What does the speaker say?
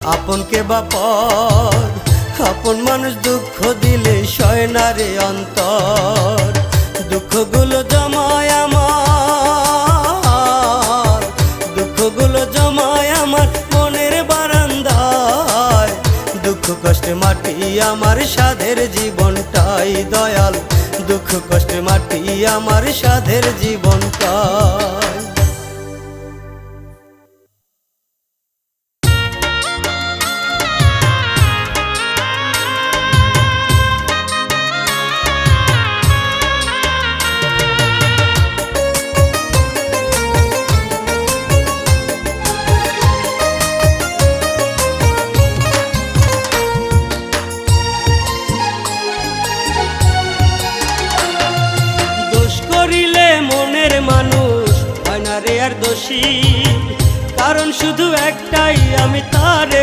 আপনকে বা পর, আপন মানুষ দুঃখ দিলে সয় না রে অন্তর। দুঃখগুলো জমায় আমার, দুঃখগুলো জমায় আমার মনের বারান্দায়। দুঃখ কষ্টে মাটি আমার সাধের জীবনটাই দয়াল, দুঃখ কষ্টে মাটি আমার সাধের জীবনটাই। মনের মানুষ হয় না রে আর দোষী, কারণ শুধু একটাই, আমি তারে